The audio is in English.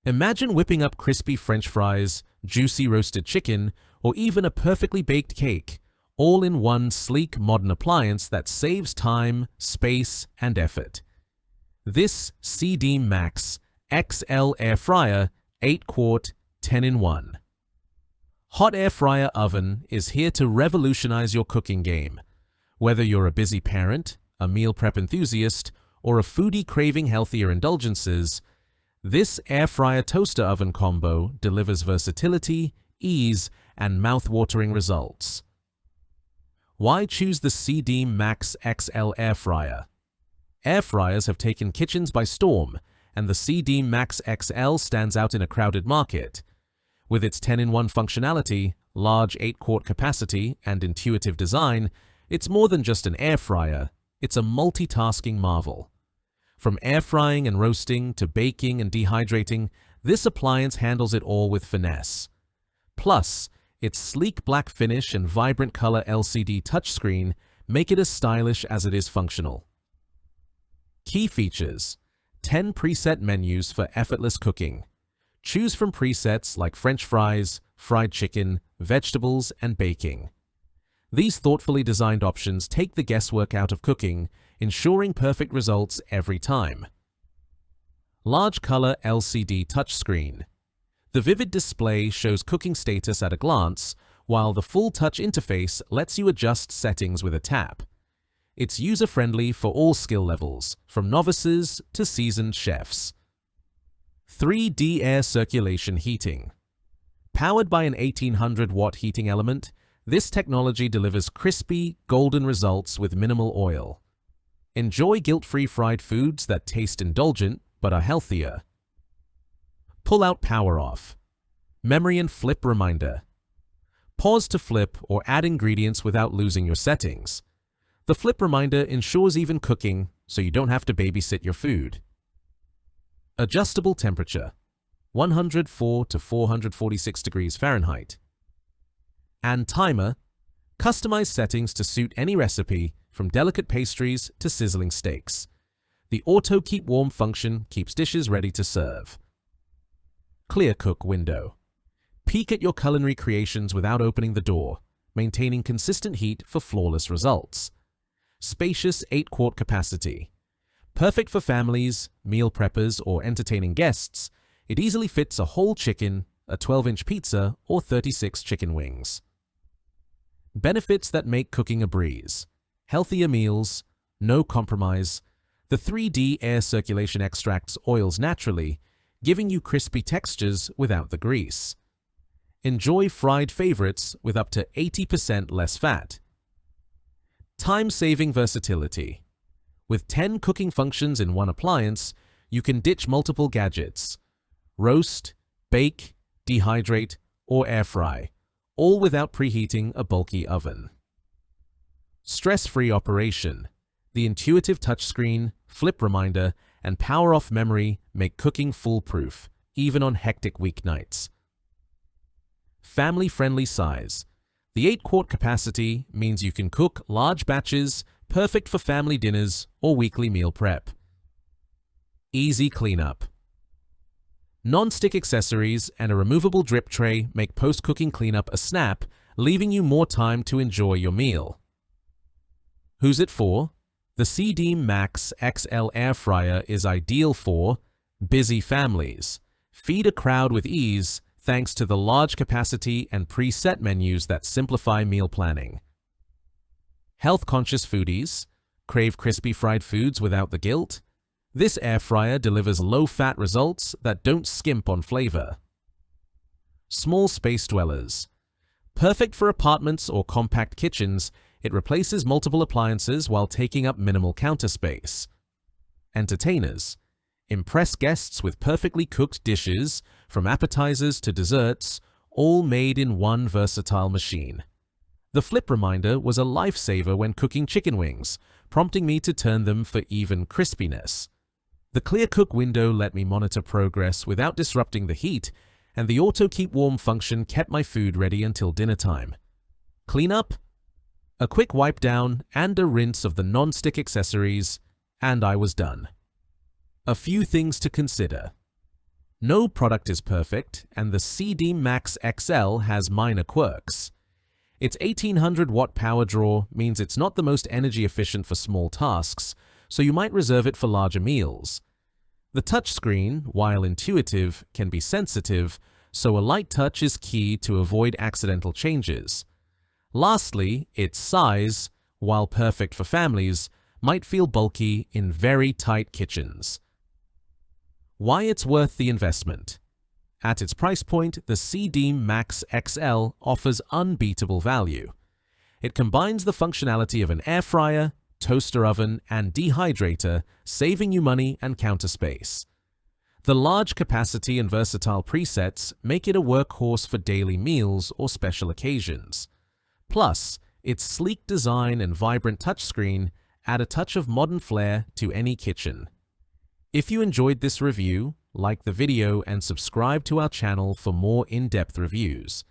Imagine whipping up crispy French fries, juicy roasted chicken, or even a perfectly baked cake, all in one sleek modern appliance that saves time, space, and effort. This Seedeem Max XL Air Fryer 8-quart 10-in-1. Hot air fryer oven is here to revolutionize your cooking game. Whether you're a busy parent, a meal prep enthusiast, or a foodie craving healthier indulgences, this air fryer toaster oven combo delivers versatility, ease, and mouth-watering results. Why choose the Seedeem Max XL Air Fryer? Air fryers have taken kitchens by storm, and the Seedeem Max XL stands out in a crowded market. With its 10-in-1 functionality, large 8-quart capacity, and intuitive design, it's more than just an air fryer, it's a multitasking marvel. From air frying and roasting to baking and dehydrating, this appliance handles it all with finesse. Plus, its sleek black finish and vibrant color LCD touchscreen make it as stylish as it is functional. Key features: 10 preset menus for effortless cooking. Choose from presets like French fries, fried chicken, vegetables, and baking. These thoughtfully designed options take the guesswork out of cooking, ensuring perfect results every time. Large color LCD touchscreen. The vivid display shows cooking status at a glance, while the full touch interface lets you adjust settings with a tap. It's user-friendly for all skill levels, from novices to seasoned chefs. 3D air circulation heating. Powered by an 1800-watt heating element, this technology delivers crispy, golden results with minimal oil. Enjoy guilt-free fried foods that taste indulgent but are healthier. Pull-out power-off. Memory and flip reminder. Pause to flip or add ingredients without losing your settings. The flip reminder ensures even cooking, so you don't have to babysit your food. Adjustable temperature, 104 to 446 degrees Fahrenheit. And timer, customize settings to suit any recipe, from delicate pastries to sizzling steaks. The auto keep warm function keeps dishes ready to serve. ClearCook window. Peek at your culinary creations without opening the door, maintaining consistent heat for flawless results. Spacious 8-quart capacity. Perfect for families, meal preppers, or entertaining guests, it easily fits a whole chicken, a 12-inch pizza, or 36 chicken wings. Benefits that make cooking a breeze. Healthier meals, no compromise. The 3D air circulation extracts oils naturally, giving you crispy textures without the grease. Enjoy fried favorites with up to 80% less fat. Time-saving versatility. With 10 cooking functions in one appliance, you can ditch multiple gadgets. Roast, bake, dehydrate, or air fry, all without preheating a bulky oven. Stress-free operation. The intuitive touchscreen, flip reminder, and power-off memory make cooking foolproof, even on hectic weeknights. Family-friendly size. The 8-quart capacity means you can cook large batches, perfect for family dinners or weekly meal prep. Easy cleanup. Non-stick accessories and a removable drip tray make post-cooking cleanup a snap, leaving you more time to enjoy your meal. Who's it for? The Seedeem Max XL Air Fryer is ideal for busy families. Feed a crowd with ease thanks to the large capacity and preset menus that simplify meal planning. Health-conscious foodies crave crispy fried foods without the guilt. This air fryer delivers low-fat results that don't skimp on flavor. Small space dwellers. Perfect for apartments or compact kitchens, it replaces multiple appliances while taking up minimal counter space. Entertainers. Impress guests with perfectly cooked dishes, from appetizers to desserts, all made in one versatile machine. The flip reminder was a lifesaver when cooking chicken wings, prompting me to turn them for even crispiness. The ClearCook window let me monitor progress without disrupting the heat, and the auto keep warm function kept my food ready until dinner time. Cleanup? A quick wipe down and a rinse of the non-stick accessories, and I was done. A few things to consider. No product is perfect, and the Seedeem Max XL has minor quirks. Its 1800-watt power draw means it's not the most energy efficient for small tasks, so you might reserve it for larger meals. The touchscreen, while intuitive, can be sensitive, so a light touch is key to avoid accidental changes. Lastly, its size, while perfect for families, might feel bulky in very tight kitchens. Why it's worth the investment. At its price point, the Seedeem Max XL offers unbeatable value. It combines the functionality of an air fryer, toaster oven, and dehydrator, saving you money and counter space. The large capacity and versatile presets make it a workhorse for daily meals or special occasions. Plus, its sleek design and vibrant touchscreen add a touch of modern flair to any kitchen. If you enjoyed this review, like the video and subscribe to our channel for more in-depth reviews.